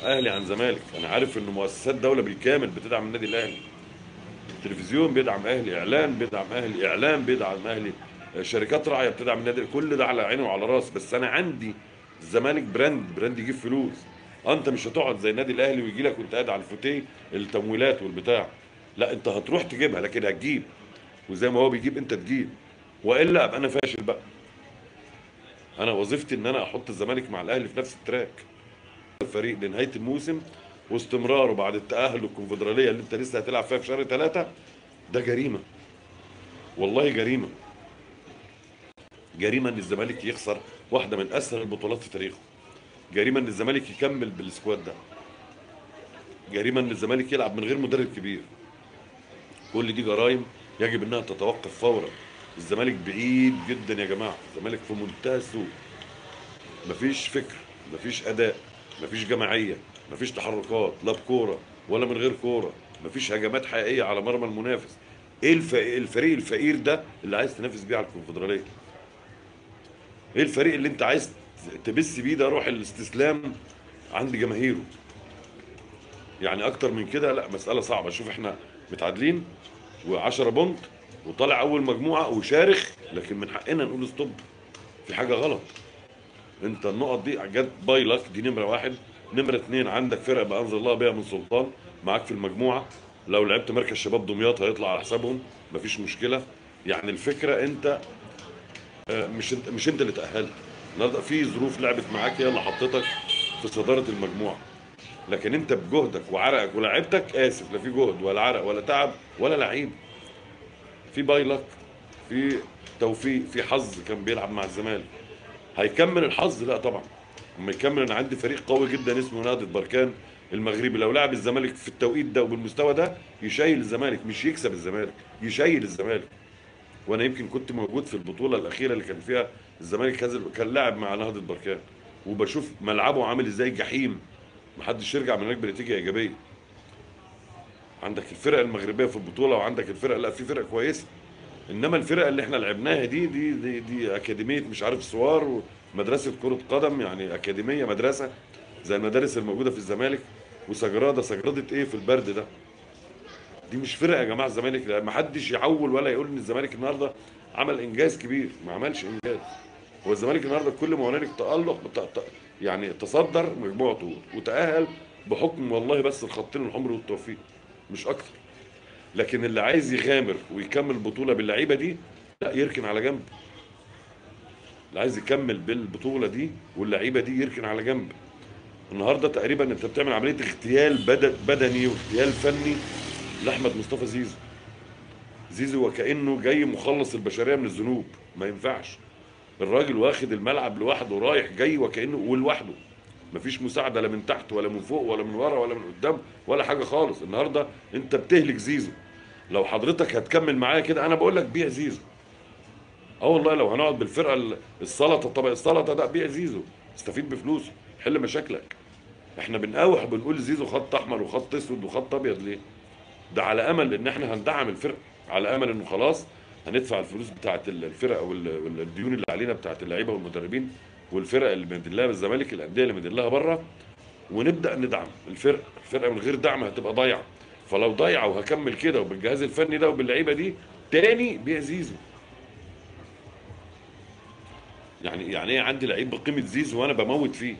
اهلي عن زمالك. انا عارف ان مؤسسات دوله بالكامل بتدعم النادي الاهلي، التلفزيون بيدعم اهلي، اعلان بيدعم اهلي، اعلام بيدعم اهلي، شركات راعيه بتدعم النادي، كل ده على عيني وعلى راسي. بس انا عندي الزمالك براند يجيب فلوس. انت مش هتقعد زي النادي الاهلي ويجي لك وانت قاعد على الفوتيه التمويلات والبتاع. لا، انت هتروح تجيبها، لكن هتجيب، وزي ما هو بيجيب انت تجيب، والا ابقى انا فاشل بقى. انا وظيفتي ان انا احط الزمالك مع الاهلي في نفس التراك. الفريق لنهايه الموسم واستمراره بعد التاهل للكونفدراليه اللي انت لسه هتلعب فيها في شهر 3، ده جريمه، والله جريمه. جريمه ان الزمالك يخسر واحده من اسهل البطولات في تاريخه. جريمه ان الزمالك يكمل بالسكواد ده. جريمه ان الزمالك يلعب من غير مدرب كبير. كل دي جرائم يجب انها تتوقف فورا. الزمالك بعيد جدا يا جماعه، الزمالك في منتهى السوء. مفيش فكر، مفيش اداء، مفيش جماعيه، مفيش تحركات لا بكوره ولا من غير كوره، مفيش هجمات حقيقيه على مرمى المنافس. ايه الفريق الفقير ده اللي عايز تنافس بيه على الكونفدراليه؟ ايه الفريق اللي انت عايز تبث بيه ده روح الاستسلام عند جماهيره؟ يعني اكتر من كده لا، مساله صعبه. شوف احنا متعادلين و10 بونت وطالع اول مجموعه وشارخ، لكن من حقنا نقول ستوب، في حاجه غلط. انت النقط دي جت بايلك، دي نمره واحد. نمره اتنين، عندك فرقه بقى انزل الله بيها من سلطان معاك في المجموعه. لو لعبت مركز شباب دمياط هيطلع على حسابهم، مفيش مشكله. يعني الفكره انت مش انت اللي تاهلت النهارده، في ظروف لعبت معاك هي اللي حطتك في صداره المجموعه. لكن انت بجهدك وعرقك ولاعيبتك، اسف، لا في جهد ولا عرق ولا تعب ولا لعيب. في بايلك، في توفيق، في حظ كان بيلعب مع الزمالك. هيكمل الحظ؟ لا طبعا. اما يكمل، انا عندي فريق قوي جدا اسمه نهضة بركان المغربي، لو لعب الزمالك في التوقيت ده وبالمستوى ده يشيل الزمالك، مش يكسب الزمالك، يشيل الزمالك. وانا يمكن كنت موجود في البطوله الاخيره اللي كان فيها الزمالك كان لاعب مع نهضة بركان، وبشوف ملعبه عامل ازاي، جحيم. محدش يرجع من هناك بنتيجه ايجابيه. عندك الفرق المغربيه في البطوله، وعندك الفرق، لا في فرق كويسه. انما الفرق اللي احنا لعبناها دي اكاديميه مش عارف سوار، ومدرسه كره قدم، يعني اكاديميه مدرسه زي المدارس الموجوده في الزمالك. سجراده ايه في البرد ده؟ دي مش فرقه يا جماعه الزمالك. لا، ما حدش يعول ولا يقول ان الزمالك النهارده عمل انجاز كبير، ما عملش انجاز. هو الزمالك النهارده كل ما هنالك تالق يعني تصدر مجموعته وتاهل بحكم والله بس الخطين الحمر والتوفيق، مش اكتر. لكن اللي عايز يغامر ويكمل البطوله باللعيبه دي، لا يركن على جنب. اللي عايز يكمل بالبطوله دي واللعيبه دي يركن على جنب. النهارده تقريبا انت بتعمل عمليه اغتيال بدني واغتيال فني لاحمد مصطفى زيزو. زيزو وكانه جاي مخلص البشريه من الذنوب، ما ينفعش. الراجل واخد الملعب لوحده رايح جاي وكانه ولوحده، مفيش مساعده لا من تحت ولا من فوق ولا من ورا ولا من قدام ولا حاجه خالص. النهارده انت بتهلك زيزو. لو حضرتك هتكمل معايا كده انا بقول لك بيع زيزو. اه والله، لو هنقعد بالفرقه السلطه، طبق السلطه ده، بيع زيزو، استفيد بفلوسه، حل مشاكلك. احنا بنقاوح وبنقول زيزو خط احمر وخط اسود وخط ابيض ليه؟ ده على امل ان احنا هندعم الفرقه، على امل انه خلاص هندفع الفلوس بتاعت الفرقه والديون اللي علينا بتاعت اللعيبه والمدربين والفرق اللي مدلها بالزمالك، الانديه اللي مدلها بره، ونبدا ندعم الفرقه. الفرقه من غير دعم هتبقى ضايعه. فلو ضايعه وهكمل كده وبالجهاز الفني ده وباللعيبه دي، تاني بيع زيزو. يعني ايه عندي لعيب بقيمه زيزو وانا بموت فيه؟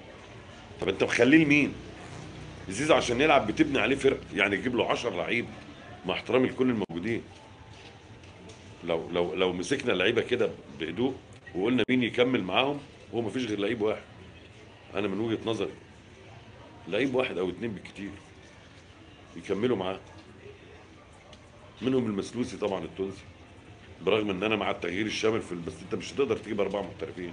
طب انت مخليه لمين؟ زيزو عشان يلعب بتبني عليه فرقه، يعني تجيب له 10 لعيب، مع احترامي لكل الموجودين. لو مسكنا اللعيبه كده بهدوء وقلنا مين يكمل معاهم، هو مفيش غير لعيب واحد. انا من وجهه نظري لعيب واحد او اتنين بالكتير يكملوا معاه. منهم المسلوسي طبعا التونسي، برغم ان انا مع التغيير الشامل بس انت مش هتقدر تجيب 4 محترفين.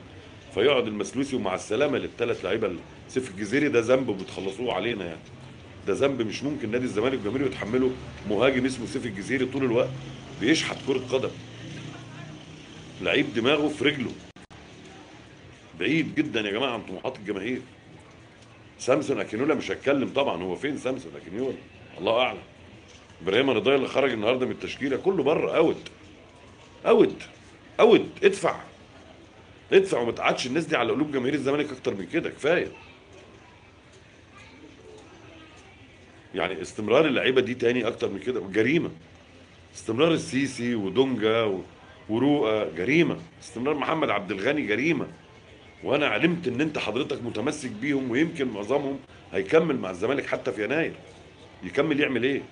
فيقعد المسلوسي ومع السلامه للثلاث لعيبه. سيف الجزيري ده ذنب وبتخلصوه علينا يعني. ده ذنب مش ممكن نادي الزمالك وجماهيره يتحمله. مهاجم اسمه سيف الجزيري طول الوقت بيشحت كره قدم، لعيب دماغه في رجله، بعيد جدا يا جماعه عن طموحات الجماهير. سامسون اكينولا مش هتكلم طبعا، هو فين سامسون اكينولا؟ الله اعلم. ابراهيم رضاي اللي خرج النهارده من التشكيله كله بره، اوت اوت اوت. ادفع وما تقعدش الناس دي على قلوب جماهير الزمالك اكتر من كده، كفايه. يعني استمرار اللعيبه دي تاني اكتر من كده جريمه. استمرار السيسي ودونجا وروقه جريمه. استمرار محمد عبد الغني جريمه. وانا علمت ان انت حضرتك متمسك بيهم، ويمكن معظمهم هيكمل مع الزمالك حتى في يناير. يكمل يعمل ايه؟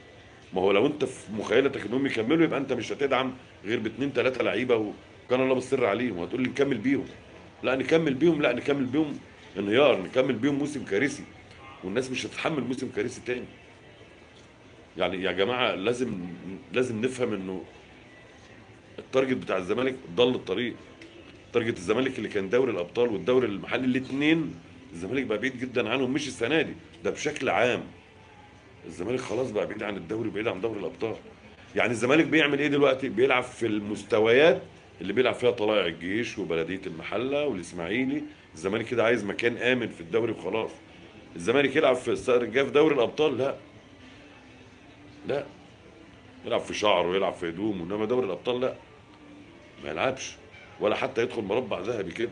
ما هو لو انت في مخيلتك انهم يكملوا، يبقى انت مش هتدعم غير باتنين تلاته لعيبه وكان الله بالسر عليهم، وهتقول لي نكمل بيهم. لا نكمل بيهم، لا نكمل بيهم انهيار، نكمل بيهم موسم كارثي، والناس مش هتتحمل موسم كارثي تاني. يعني يا جماعه لازم نفهم انه التارجت بتاع الزمالك ضل الطريق. تارجت الزمالك اللي كان دوري الابطال والدوري المحلي الاثنين، الزمالك بقى بعيد جدا عنهم، مش السنه دي، ده بشكل عام. الزمالك خلاص بقى بعيد عن الدوري، بعيد عن دوري الابطال. يعني الزمالك بيعمل ايه دلوقتي؟ بيلعب في المستويات اللي بيلعب فيها طلائع الجيش وبلديه المحله والاسماعيلي. الزمالك كده عايز مكان امن في الدوري وخلاص. الزمالك يلعب في السنه الجايه في دوري الابطال؟ لا، لا. يلعب في شعره ويلعب في هدومه، انما دوري الابطال لا، ما يلعبش، ولا حتى يدخل مربع ذهبي كده.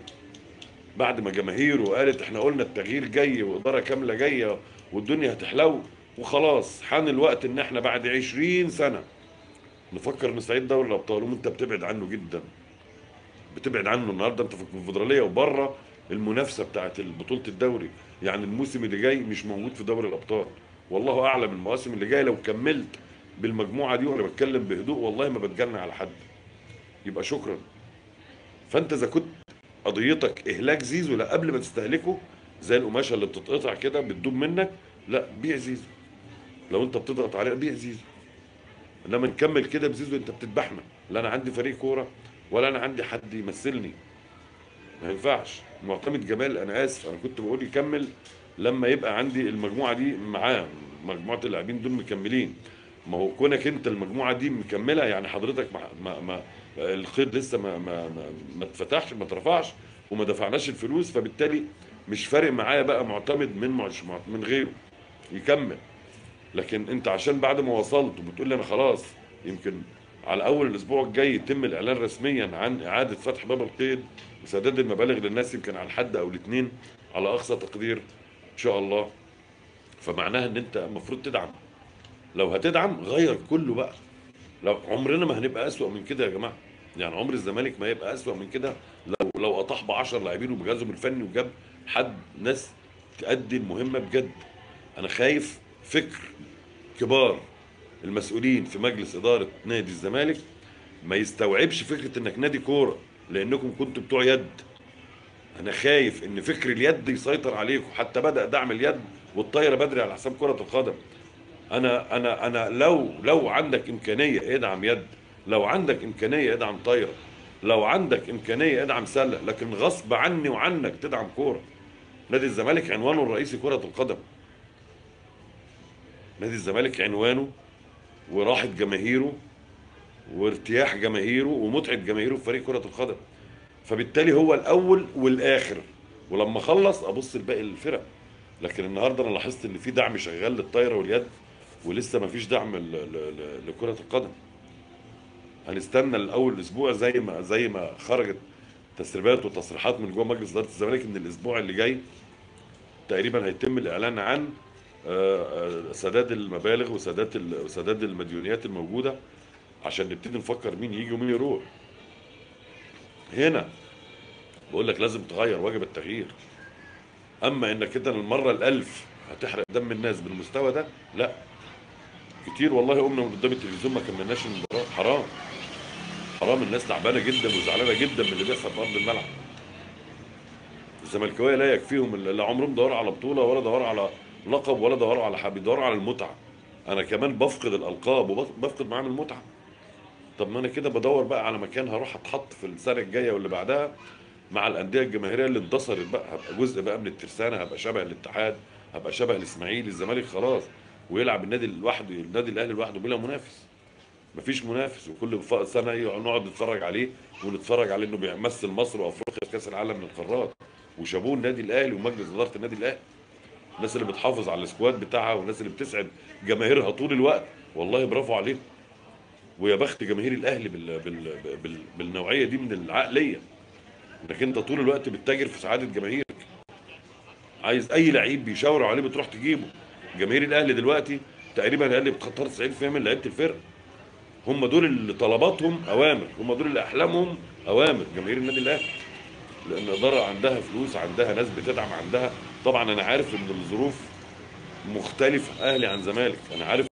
بعد ما جماهيره قالت احنا قلنا التغيير جاي واداره كامله جايه والدنيا هتحلو، وخلاص حان الوقت ان احنا بعد 20 سنه نفكر نستعيد دوري الابطال، وانت بتبعد عنه جدا. بتبعد عنه النهارده انت في الكونفدراليه وبره المنافسه بتاعت بطوله الدوري. يعني الموسم اللي جاي مش موجود في دوري الابطال. والله اعلم المواسم اللي جايه لو كملت بالمجموعه دي، وانا بتكلم بهدوء والله ما بتجنى على حد، يبقى شكرا. فانت اذا كنت قضيتك اهلاك زيزو، لا، قبل ما تستهلكه زي القماشه اللي بتتقطع كده بتدوب منك، لا بيع زيزو. لو انت بتضغط عليه بيع زيزو. انما نكمل كده بزيزو انت بتذبحنا. لا انا عندي فريق كوره، ولا انا عندي حد يمثلني. ما ينفعش. معتمد جمال انا اسف، انا كنت بقول يكمل لما يبقى عندي المجموعه دي معاه، مجموعه اللاعبين دول مكملين. ما هو كونك انت المجموعه دي مكمله، يعني حضرتك القيد لسه ما اتفتحش، ما اترفعش، وما دفعناش الفلوس، فبالتالي مش فارق معايا بقى معتمد من غيره يكمل. لكن انت عشان بعد ما وصلت وبتقول لي انا خلاص، يمكن على اول الاسبوع الجاي يتم الاعلان رسميا عن اعاده فتح باب القيد وسداد المبالغ للناس، يمكن على الحد او الاثنين على اقصى تقدير ان شاء الله. فمعناها ان انت المفروض تدعم. لو هتدعم غير كله بقى. لو عمرنا ما هنبقى اسوأ من كده يا جماعه. يعني عمر الزمالك ما يبقى اسوأ من كده. لو اطاح ب 10 لاعبين وبجهازهم الفني وجاب حد ناس تأدي المهمه بجد. انا خايف فكر كبار المسؤولين في مجلس إدارة نادي الزمالك ما يستوعبش فكرة انك نادي كورة، لانكم كنتوا بتوع يد. انا خايف ان فكر اليد يسيطر عليكم، حتى بدأ دعم اليد والطايرة بدري على حساب كرة القدم. انا لو عندك امكانية ادعم يد، لو عندك امكانية ادعم طايرة، لو عندك امكانية ادعم سلة، لكن غصب عني وعنك تدعم كورة. نادي الزمالك عنوانه الرئيسي كرة القدم. نادي الزمالك عنوانه وراحة جماهيره وارتياح جماهيره ومتعه جماهيره في فريق كره القدم. فبالتالي هو الاول والاخر، ولما اخلص ابص لباقي الفرق. لكن النهارده انا لاحظت ان في دعم شغال للطايره واليد، ولسه ما فيش دعم لكره القدم. هنستنى الاول اسبوع زي ما خرجت تسريبات وتصريحات من جوه مجلس اداره الزمالك ان الاسبوع اللي جاي تقريبا هيتم الاعلان عن سداد المبالغ وسداد المديونيات الموجوده، عشان نبتدي نفكر مين يجي ومين يروح. هنا بقول لك لازم تغير، واجب التغيير. اما انك انت المره الالف هتحرق دم الناس بالمستوى ده، لا. كتير والله قمنا من قدام التلفزيون ما كملناش المباراه. حرام. حرام. الناس تعبانه جدا وزعلانه جدا من اللي بيحصل في ارض الملعب. الزملكاويه لا يكفيهم لا عمرهم دوروا على بطوله، ولا دوروا على لقب، ولا دوروا على حب، بيدوروا على المتعه. انا كمان بفقد الالقاب وبفقد معاهم المتعه. طب ما انا كده بدور بقى على مكان هروح اتحط في السنه الجايه واللي بعدها مع الانديه الجماهيريه اللي اندثرت بقى، هبقى جزء بقى من الترسانه، هبقى شبه الاتحاد، هبقى شبه الاسماعيلي. الزمالك خلاص، ويلعب النادي لوحده، النادي الاهلي لوحده بلا منافس. مفيش منافس، وكل سنه نقعد نتفرج عليه، ونتفرج عليه انه بيمثل مصر وافريقيا في كاس العالم للقارات. وشابوه النادي الاهلي ومجلس اداره النادي الاهلي، الناس اللي بتحافظ على السكواد بتاعها والناس اللي بتسعد جماهيرها طول الوقت، والله برافو عليهم. ويا بخت جماهير الاهلي بالنوعيه دي من العقليه، انك انت طول الوقت بتتاجر في سعاده جماهيرك. عايز اي لعيب بيشاوروا عليه بتروح تجيبه. جماهير الاهلي دلوقتي تقريبا اقل بخطر 90% من لعيبه الفرقه. هم دول اللي طلباتهم اوامر، هم دول اللي احلامهم اوامر جماهير النادي الاهلي. لان الاداره عندها فلوس، عندها ناس بتدعم، عندها. طبعا انا عارف ان الظروف مختلفه اهلي عن زمالك، انا عارف.